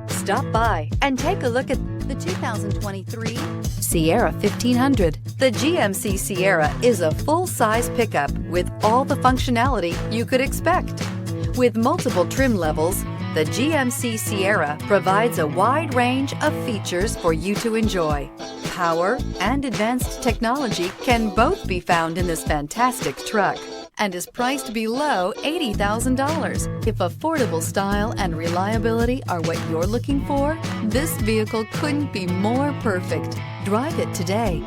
Stop by and take a look at the 2023 Sierra 1500. The GMC Sierra is a full-size pickup with all the functionality you could expect. With multiple trim levels, the GMC Sierra provides a wide range of features for you to enjoy. Power and advanced technology can both be found in this fantastic truck, and is priced below $80,000. If affordable style and reliability are what you're looking for, this vehicle couldn't be more perfect. Drive it today.